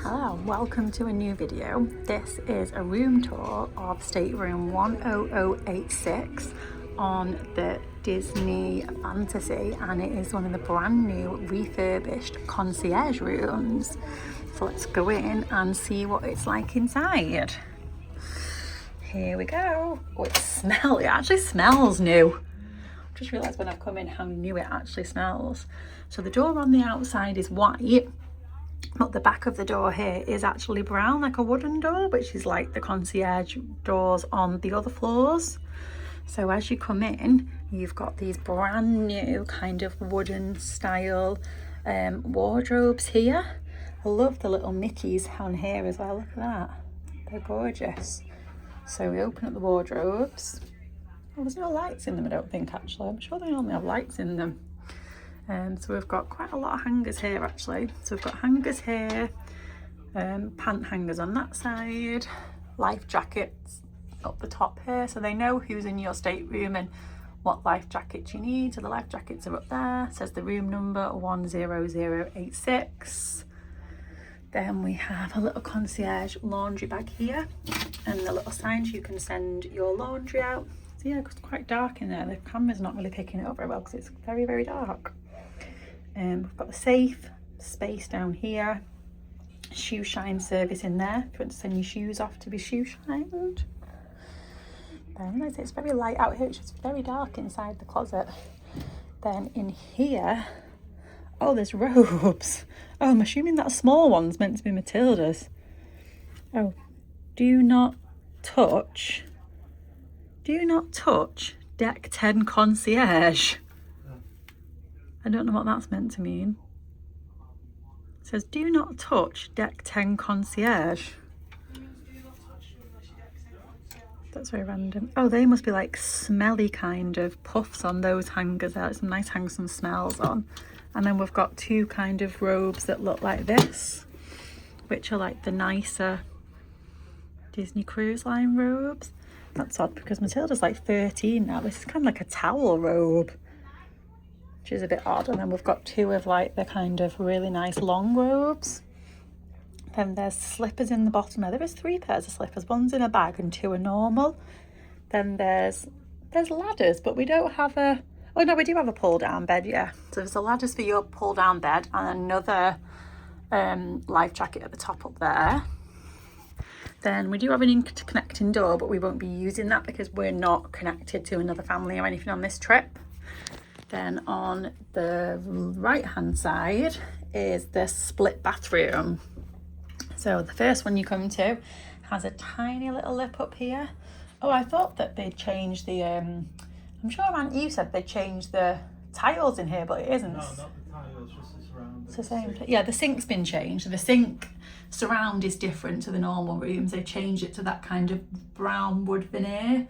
Hello, welcome to a new video. This is a room tour of Stateroom 10086 on the Disney Fantasy, and it is one of the brand new refurbished concierge rooms. So let's go in and see what it's like inside. Here we go. Oh, it actually smells new. Just realised when I've come in how new it actually smells. So the door on the outside is white, but the back of the door here is actually brown, like a wooden door, which is like the concierge doors on the other floors. So as you come in, you've got these brand new kind of wooden style wardrobes here. I love the little Mickeys on here as well. Look at that, they're gorgeous. So we open up the wardrobes. Oh, there's no lights in them, I don't think, actually. I'm sure they only have lights in them. So we've got quite a lot of hangers here, actually. So we've got hangers here, pant hangers on that side, life jackets up the top here, so they know who's in your stateroom and what life jackets you need. So the life jackets are up there. It says the room number 10086. Then we have a little concierge laundry bag here, and the little signs you can send your laundry out. So yeah, it's quite dark in there. The camera's not really picking it up very well because it's very, very dark. We've got the safe space down here, shoe shine service in there if you want to send your shoes off to be shoe shined. Then it's very light out here, it's just very dark inside the closet. Then in here, oh, there's robes. Oh, I'm assuming that small one's meant to be Matilda's. Oh, do not touch deck 10 concierge. I don't know what that's meant to mean. It says do not touch deck 10 concierge. That's very random. Oh, they must be like smelly kind of puffs on those hangers there. Some nice hangers, some smells on. And then we've got two kind of robes that look like this, which are like the nicer Disney Cruise Line robes. That's odd because Matilda's like 13 now. This is kind of like a towel robe, which is a bit odd. And then we've got two of like the kind of really nice long robes. Then there's slippers in the bottom there. There is 3 pairs of slippers. One's in a bag and 2 are normal. Then there's ladders, but we don't have a... Oh no, we do have a pull down bed, yeah. So there's the ladders for your pull down bed and another life jacket at the top up there. Then we do have an interconnecting door, but we won't be using that because we're not connected to another family or anything on this trip. Then on the right hand side is the split bathroom. So the first one you come to has a tiny little lip up here. Oh, I thought that they'd changed the, I'm sure Aunt, you said they changed the tiles in here, but it isn't. No, not the tiles, just the surround. It's the same. Yeah, the sink's been changed. The sink surround is different to the normal rooms. They changed it to that kind of brown wood veneer,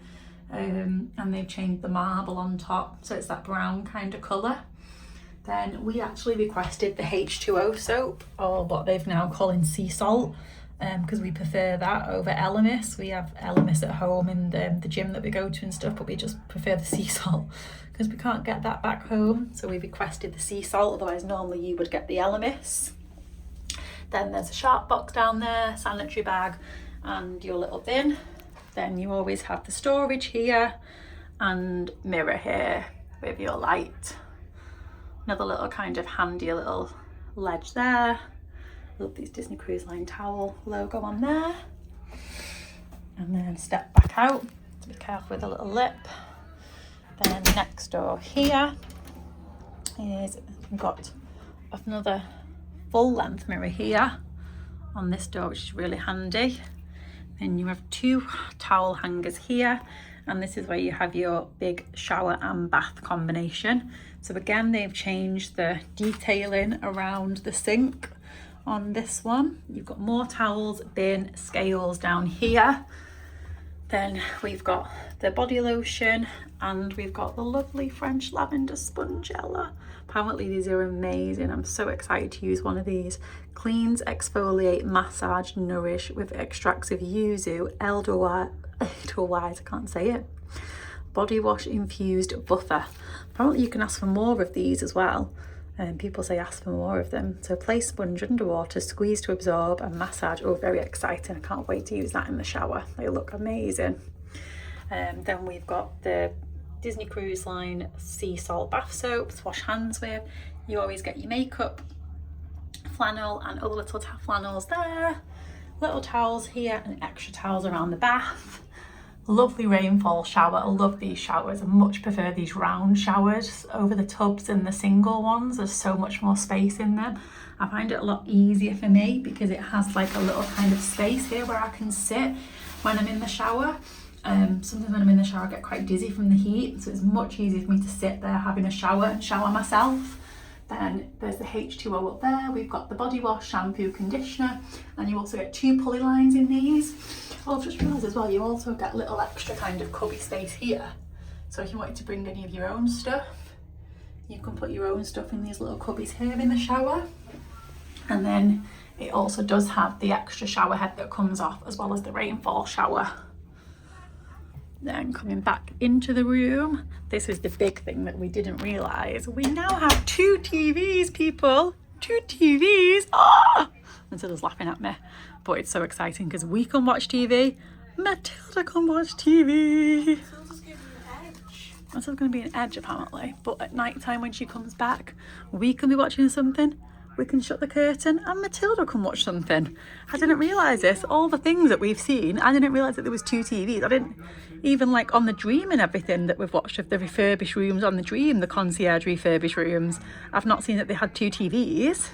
and they've changed the marble on top, so it's that brown kind of colour. Then we actually requested the H2O soap, or what they've now calling sea salt, because we prefer that over Elemis. We have Elemis at home in the gym that we go to and stuff, but we just prefer the sea salt because we can't get that back home. So we requested the sea salt, otherwise normally you would get the Elemis. Then there's a sharp box down there, sanitary bag and your little bin. Then you always have the storage here and mirror here with your light. Another little kind of handy little ledge there. Love these Disney Cruise Line towel logo on there. And then step back out, to be careful with the little lip. Then next door here is, we've got another full length mirror here on this door, which is really handy. Then you have 2 towel hangers here, and this is where you have your big shower and bath combination. So again, they've changed the detailing around the sink on this one. You've got more towels, bin, scales down here. Then we've got the body lotion, and we've got the lovely French lavender spongella. Apparently these are amazing. I'm so excited to use one of these. Cleans, exfoliate, massage, nourish with extracts of yuzu, Edelweiss, I can't say it. Body wash infused buffer. Apparently you can ask for more of these as well. And people say ask for more of them. So place sponge underwater, squeeze to absorb and massage. Oh, very exciting. I can't wait to use that in the shower. They look amazing. Then we've got the Disney Cruise Line sea salt bath soaps, wash hands with. You always get your makeup flannel and other little flannels there. Little towels here and extra towels around the bath. Lovely rainfall shower. I love these showers. I much prefer these round showers over the tubs and the single ones. There's so much more space in them. I find it a lot easier for me because it has like a little kind of space here where I can sit when I'm in the shower. Sometimes when I'm in the shower I get quite dizzy from the heat, so it's much easier for me to sit there having a shower and shower myself. Then there's the H2O up there. We've got the body wash, shampoo, conditioner, and you also get 2 pulley lines in these. Oh, I've just realised as well, you also get little extra kind of cubby space here. So if you wanted to bring any of your own stuff, you can put your own stuff in these little cubbies here in the shower. And then it also does have the extra shower head that comes off, as well as the rainfall shower. Then coming back into the room, this is the big thing that we didn't realise. We now have 2 TVs, people. 2 TVs. Oh! Matilda's laughing at me, but it's so exciting because we can watch TV. Matilda can watch TV. Matilda's going to be an edge apparently, but at night time when she comes back, we can be watching something. We can shut the curtain and Matilda can watch something. I didn't realise this. All the things that we've seen, I didn't realise that there was 2 TVs. I didn't even like on the Dream and everything that we've watched of the refurbished rooms on the Dream, the concierge refurbished rooms. I've not seen that they had 2 TVs.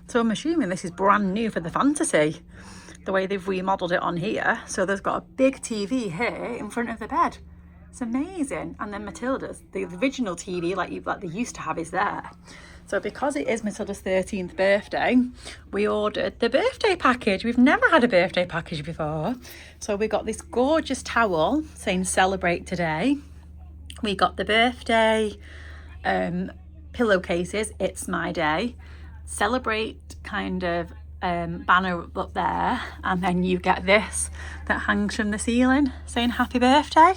So I'm assuming this is brand new for the Fantasy, the way they've remodelled it on here. So there's got a big TV here in front of the bed. It's amazing. And then Matilda's, the original TV like they used to have is there. So because it is Matilda's 13th birthday, we ordered the birthday package. We've never had a birthday package before. So we got this gorgeous towel saying celebrate today. We got the birthday pillowcases, it's my day. Celebrate kind of banner up there. And then you get this that hangs from the ceiling saying happy birthday.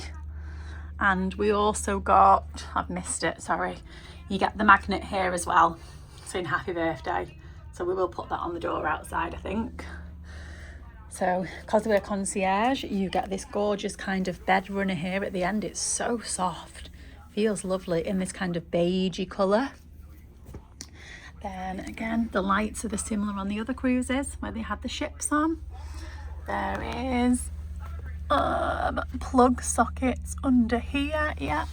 And we also got, I've missed it, sorry. You get the magnet here as well, saying happy birthday. So we will put that on the door outside, I think. So because we're concierge, you get this gorgeous kind of bed runner here at the end. It's so soft, feels lovely in this kind of beigey colour. Then again, the lights are similar on the other cruises where they had the ships on. There is plug sockets under here, yeah.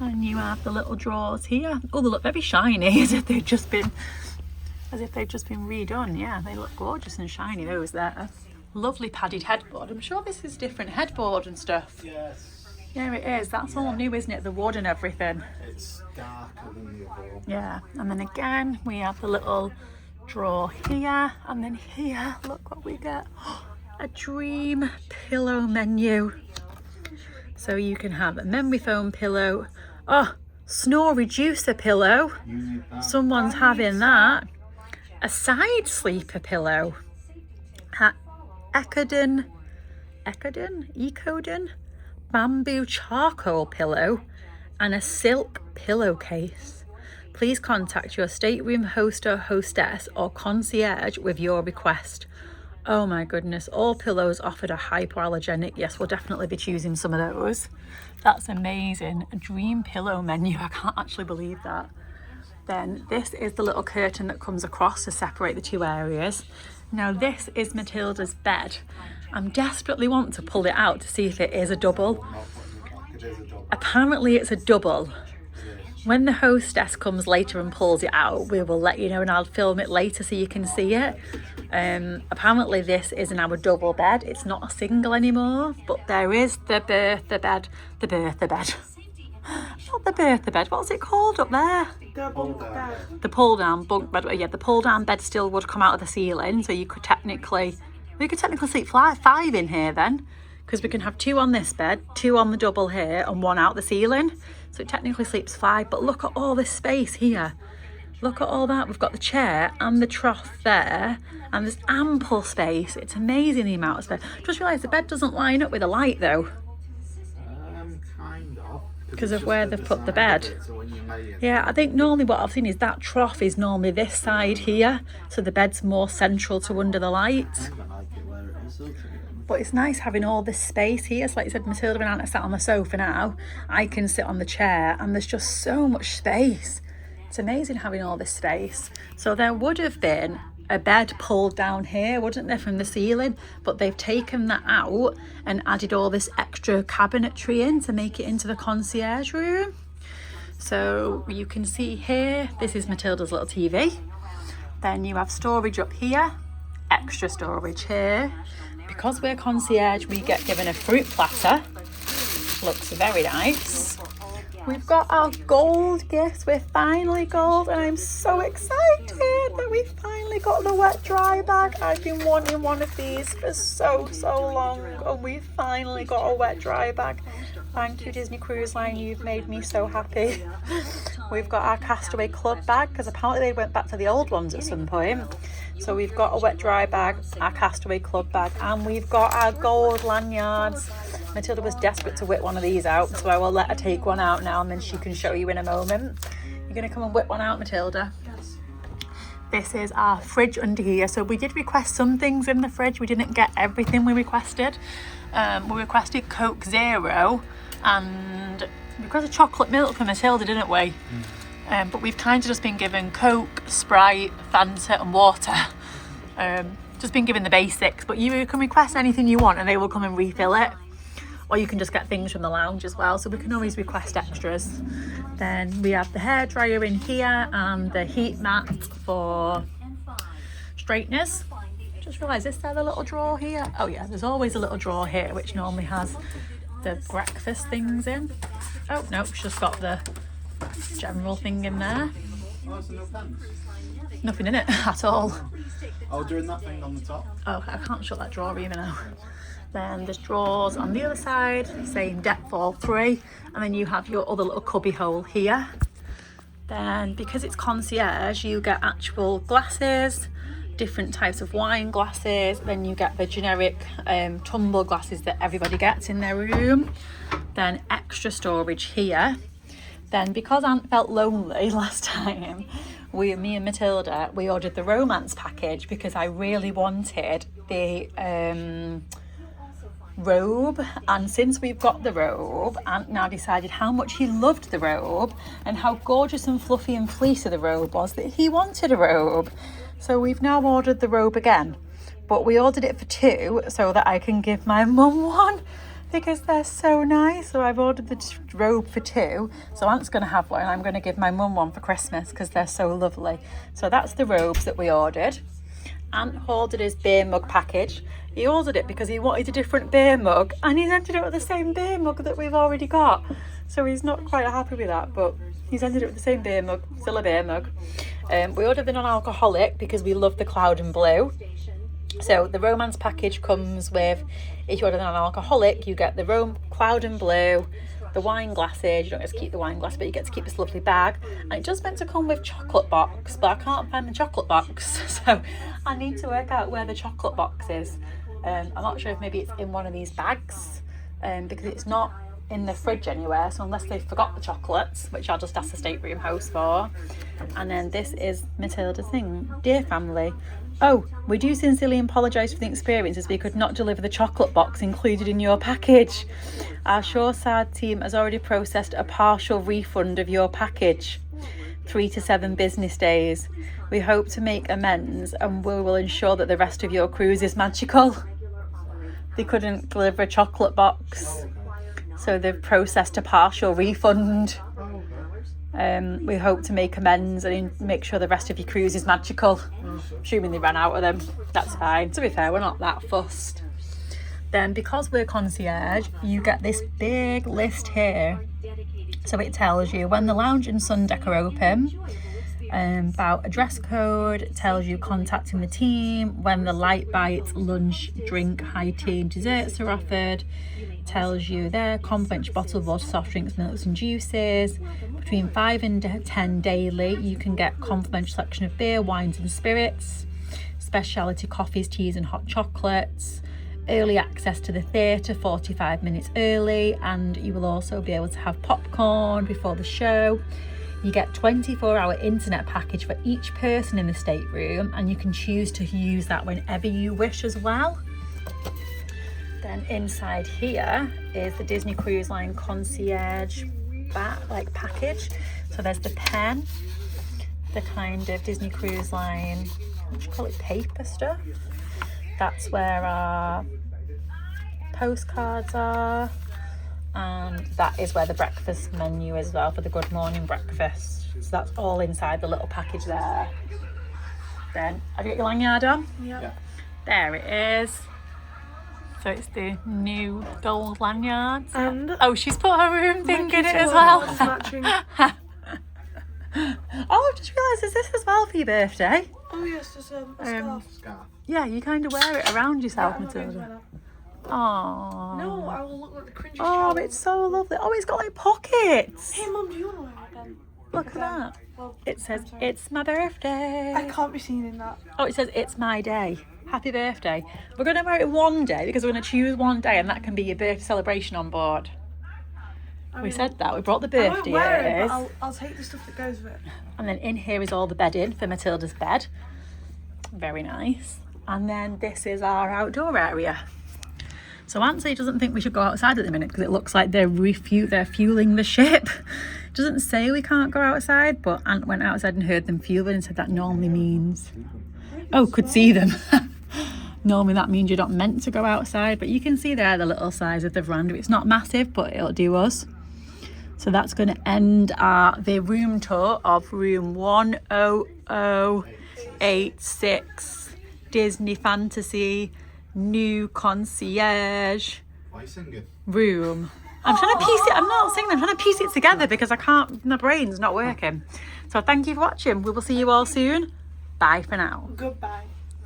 And you have the little drawers here. Oh, they look very shiny, as if they've just been redone. Yeah, they look gorgeous and shiny, those there. Lovely padded headboard. I'm sure this is different headboard and stuff. Yes. Yeah, it is. That's all new, isn't it? The wood and everything. It's darker than the other one. Yeah, and then again, we have the little drawer here. And then here, look what we get. A dream pillow menu. So you can have a memory foam pillow. Oh, snore reducer pillow. Someone's having that. A side sleeper pillow. Ecodon bamboo charcoal pillow and a silk pillowcase. Please contact your stateroom host or hostess or concierge with your request. Oh my goodness, all pillows offered are hypoallergenic. Yes, we'll definitely be choosing some of those. That's amazing. A dream pillow menu. I can't actually believe that. Then this is the little curtain that comes across to separate the 2 areas. Now this is Matilda's bed. I'm desperately want to pull it out to see if it is a double. Apparently it's a double. When the hostess comes later and pulls it out, we will let you know and I'll film it later so you can see it. Apparently this is now a double bed. It's not a single anymore, but there is the Bertha bed. Not the Bertha bed, what's it called up there? The bunk bed. The pull down bunk bed. Yeah, the pull down bed still would come out of the ceiling, so you could technically sleep 5 in here then, because we can have 2 on this bed, 2 on the double here and 1 out the ceiling, so it technically sleeps 5. But look at all this space here. Look at all that. We've got the chair and the trough there, and there's ample space. It's amazing the amount of space. Just realised the bed doesn't line up with the light though. Kind of. because of where they've put the bed. Yeah, I think normally what I've seen is that trough is normally this side here, so the bed's more central to under the light. But it's nice having all this space here. So like you said, Matilda and Anna sat on the sofa now. I can sit on the chair and there's just so much space. It's amazing having all this space. So there would have been a bed pulled down here, wouldn't there, from the ceiling? But they've taken that out and added all this extra cabinetry in to make it into the concierge room. So you can see here, this is Matilda's little TV. Then you have storage up here, extra storage here. Because we're concierge, we get given a fruit platter. Looks very nice. We've got our gold gifts. We're finally gold, and I'm so excited that we finally got the wet dry bag. I've been wanting one of these for so long, and we finally got a wet dry bag. Thank you, Disney Cruise Line, you've made me so happy. We've got our Castaway Club bag, because apparently they went back to the old ones at some point. So we've got a wet dry bag, our Castaway Club bag, and we've got our gold lanyards. Matilda was desperate to whip one of these out, so I will let her take one out now and then she can show you in a moment. You're going to come and whip one out, Matilda? This is our fridge under here. So we did request some things in the fridge. We didn't get everything we requested. We requested Coke Zero and we requested chocolate milk for Matilda, didn't we? But we've kind of just been given Coke, Sprite, Fanta and water. Just been given the basics, but you can request anything you want and they will come and refill it. Or you can just get things from the lounge as well, so we can always request extras. Then we have the hairdryer in here and the heat mat for straighteners. Just realised, is there a little drawer here? Oh yeah, there's always a little drawer here which normally has the breakfast things in. Oh no, it's just got the general thing in there. Oh, so no pens? Nothing in it at all. Oh, doing that thing on the top? Oh, I can't shut that drawer even now. Then there's drawers on the other side saying depth all 3, and then you have your other little cubby hole here. Then because it's concierge, you get actual glasses, different types of wine glasses, then you get the generic tumble glasses that everybody gets in their room. Then extra storage here. Then because Aunt felt lonely last time, me and Matilda, we ordered the romance package because I really wanted the robe, and since we've got the robe, Aunt now decided how much he loved the robe and how gorgeous and fluffy and fleecy the robe was that he wanted a robe. So we've now ordered the robe again, but we ordered it for 2 so that I can give my mum one because they're so nice. So I've ordered the robe for 2, so Aunt's going to have one and I'm going to give my mum one for Christmas because they're so lovely. So that's the robes that we ordered. Aunt ordered his beer mug package. He ordered it because he wanted a different beer mug and he's ended up with the same beer mug that we've already got. So he's not quite happy with that, but he's ended up with the same beer mug, still a beer mug. We ordered the non-alcoholic because we love the cloud and blue. So the romance package comes with, if you order the non-alcoholic, you get the cloud and blue, the wine glasses. You don't get to keep the wine glass, but you get to keep this lovely bag. And it just meant to come with chocolate box, but I can't find the chocolate box. So I need to work out where the chocolate box is. I'm not sure if maybe it's in one of these bags because it's not in the fridge anywhere, so unless they forgot the chocolates, which I'll just ask the stateroom host for. And then this is Matilda's thing. Dear family, oh, we do sincerely apologise for the experience as we could not deliver the chocolate box included in your package. Our Shoreside team has already processed a partial refund of your package, 3 to 7 business days. We hope to make amends and we will ensure that the rest of your cruise is magical. They couldn't deliver a chocolate box, so they've processed a partial refund. We hope to make amends and make sure the rest of your cruise is magical. Assuming they ran out of them, that's fine. To be fair, we're not that fussed. Then because we're concierge, you get this big list here. So it tells you when the lounge and sun deck are open, about a dress code, it tells you contacting the team, when the light bites, lunch, drink, high tea and desserts are offered, tells you there, complimentary bottled water, soft drinks, milks and juices. Between 5 and 10 daily, you can get complimentary selection of beer, wines and spirits, specialty coffees, teas and hot chocolates. early access to the theatre 45 minutes early, and you will also be able to have popcorn before the show. You get 24-hour internet package for each person in the stateroom, and you can choose to use that whenever you wish as well. Then inside here is the Disney Cruise Line Concierge package. So there's the pen, the kind of Disney Cruise Line, what do you call it, paper stuff. That's where our postcards are, and that is where the breakfast menu is as well, for the good morning breakfast. So that's all inside the little package there. Then have you got your lanyard on? Yeah. There it is. So it's the new gold lanyards. And oh, she's put her room thing in it as well. Matching. Oh, I've just realised there's this as well for your birthday. Oh yes, there's a scarf. Scarf. Yeah, you kind of wear it around yourself, I'm not going to Matilda. wear that. Oh. No, I will look like the cringiest Oh, child. it's so lovely. Oh, it's got like pockets. Hey Mum, do you want to wear it then? Look at that. Well, It says, I'm sorry. it's my birthday. I can't be seen in that. Oh, it says, it's my day. Happy birthday. We're going to wear it one day because we're going to choose one day, and that can be your birthday celebration on board. I We mean, said that. We brought the I won't birthday wear it, ears. but I'll take the stuff that goes with it. And then in here is all the bedding for Matilda's bed. Very nice. And then this is our outdoor area. So Anthony doesn't think we should go outside at the minute because it looks like they're fueling the ship. Doesn't say we can't go outside, but Ant went outside and heard them fueling and said that normally means... Oh, could see them. Normally that means you're not meant to go outside, but you can see there the little size of the veranda. It's not massive, but it'll do us. So that's going to end the room tour of room 10086 Disney Fantasy New Concierge Why are you singing? room. I'm trying to piece it, I'm not singing, I'm trying to piece it together because I can't, my brain's not working. So thank you for watching. We will see you all soon. Bye for now. Goodbye.